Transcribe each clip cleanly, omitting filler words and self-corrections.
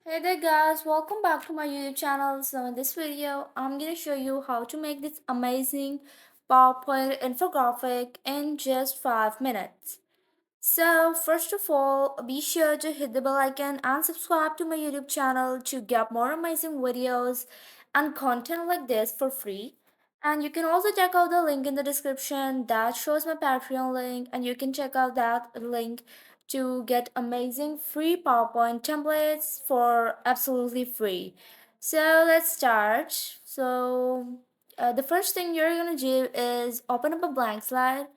Hey there guys, welcome back to my YouTube channel. So in this video, I'm gonna show you how to make this amazing PowerPoint infographic in just 5 minutes. So first of all, be sure to hit the bell icon and subscribe to my YouTube channel to get more amazing videos and content like this for free. And you can also check out the link in the description that shows my Patreon link, and you can check out that link to get amazing free PowerPoint templates for absolutely free. So let's start. The first thing you're gonna do is open up a blank slide.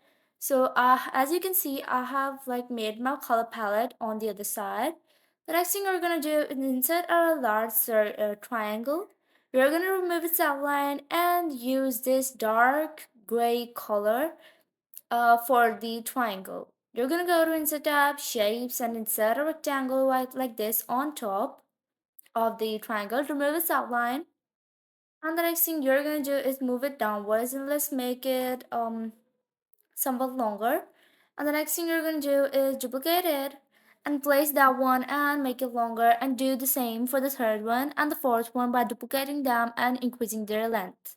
As you can see, I have like made my color palette on the other side. The next thing we're gonna do is insert a large triangle. We're gonna remove its outline and use this dark gray color for the triangle. You're gonna go to insert tab, shapes, and insert a rectangle like this on top of the triangle. Remove its outline. And the next thing you're gonna do is move it downwards, and let's make it somewhat longer. And the next thing you're going to do is duplicate it and place that one and make it longer, and do the same for the third one and the fourth one by duplicating them and increasing their length.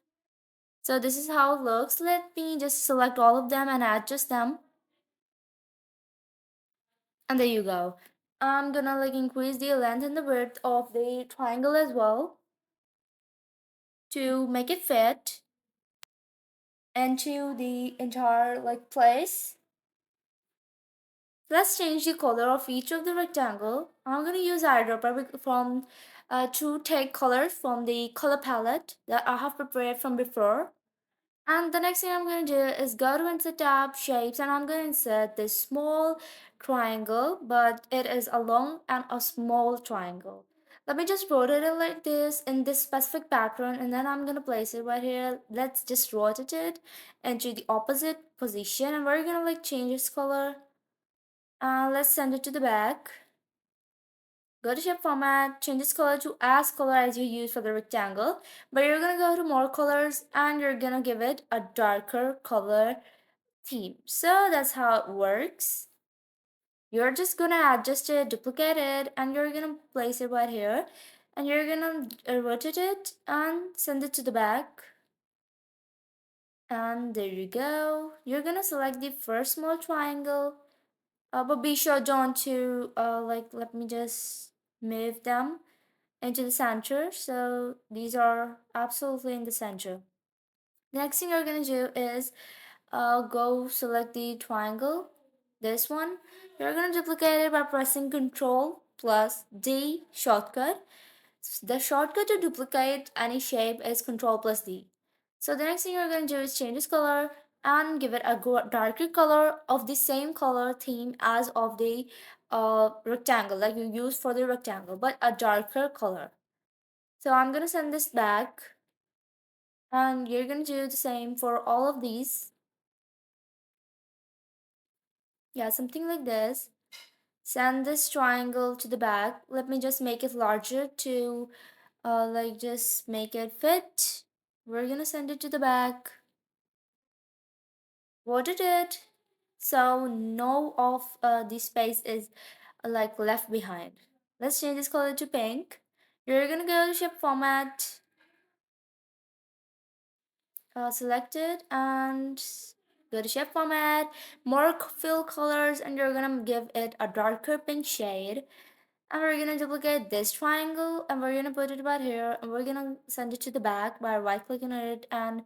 So this is how it looks. Let me just select all of them and adjust them, and there you go. I'm gonna like increase the length and the width of the triangle as well to make it fit into the entire like place. Let's change the color of each of the rectangle. I'm going to use eyedropper from to take colors from the color palette that I have prepared from before. And the next thing I'm going to do is go to insert tab, shapes, and I'm going to insert this small triangle, but it is a long and a small triangle. Let me just rotate it like this in this specific pattern, and then I'm going to place it right here. Let's just rotate it into the opposite position, and we're going to like change its color. Let's send it to the back. Go to shape format, change this color to as color as you use for the rectangle, but you're gonna go to more colors and you're gonna give it a darker color theme. So that's how it works. You're just gonna adjust it, duplicate it, and you're gonna place it right here, and you're gonna rotate it and send it to the back. And there you go. You're gonna select the first small triangle. But be sure don't to let me just move them into the center, so these are absolutely in the center. The next thing you're gonna do is go select the triangle, this one. You're gonna duplicate it by pressing Ctrl plus D shortcut. The shortcut to duplicate any shape is Ctrl plus D. So the next thing you're going to do is change this color and give it a darker color of the same color theme as of the rectangle, like you use for the rectangle, but a darker color. So I'm going to send this back, and you're going to do the same for all of these. Yeah, something like this. Send this triangle to the back. Let me just make it larger to just make it fit. We're gonna send it to the back. Voted it, so no of the space is like left behind. Let's change this color to pink. You're gonna go to shape format, select it, and go to shape format, more fill colors, and you're gonna give it a darker pink shade. And we're gonna duplicate this triangle, and we're gonna put it about here, and we're gonna send it to the back by right clicking on it and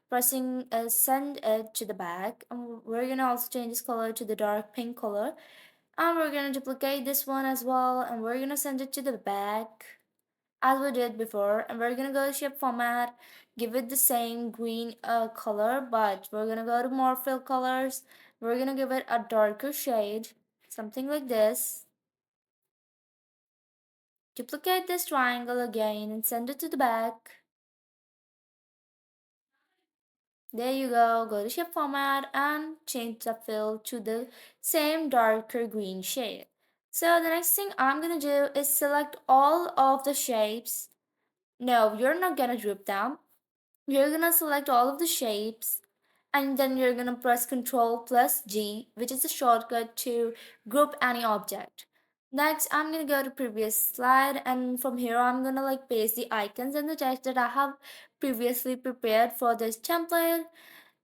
pressing send it to the back. And we're gonna also change this color to the dark pink color, and we're gonna duplicate this one as well, and we're gonna send it to the back as we did before. And we're gonna go to shape format, give it the same green color, but we're gonna go to more fill colors. We're gonna give it a darker shade, something like this. Duplicate this triangle again and send it to the back. There you go. Go to shape format and change the fill to the same darker green shade. So the next thing I'm gonna do is select all of the shapes. No, you're not gonna group them. You're gonna select all of the shapes, and then you're gonna press Ctrl plus G, which is a shortcut to group any object. Next, I'm gonna go to previous slide, and from here I'm gonna like paste the icons and the text that I have previously prepared for this template.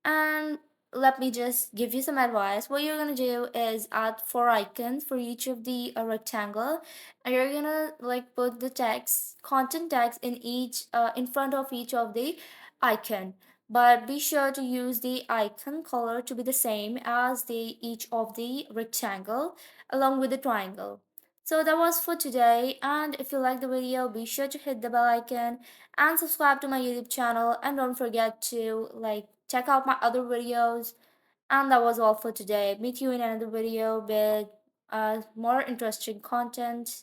And let me just give you some advice. What you're gonna do is add four icons for each of the rectangle, and you're gonna like put the text, content text in each in front of each of the icon. But be sure to use the icon color to be the same as the each of the rectangle along with the triangle. So that was for today, and if you like the video, be sure to hit the bell icon and subscribe to my YouTube channel, and don't forget to like check out my other videos. And that was all for today. Meet you in another video with more interesting content.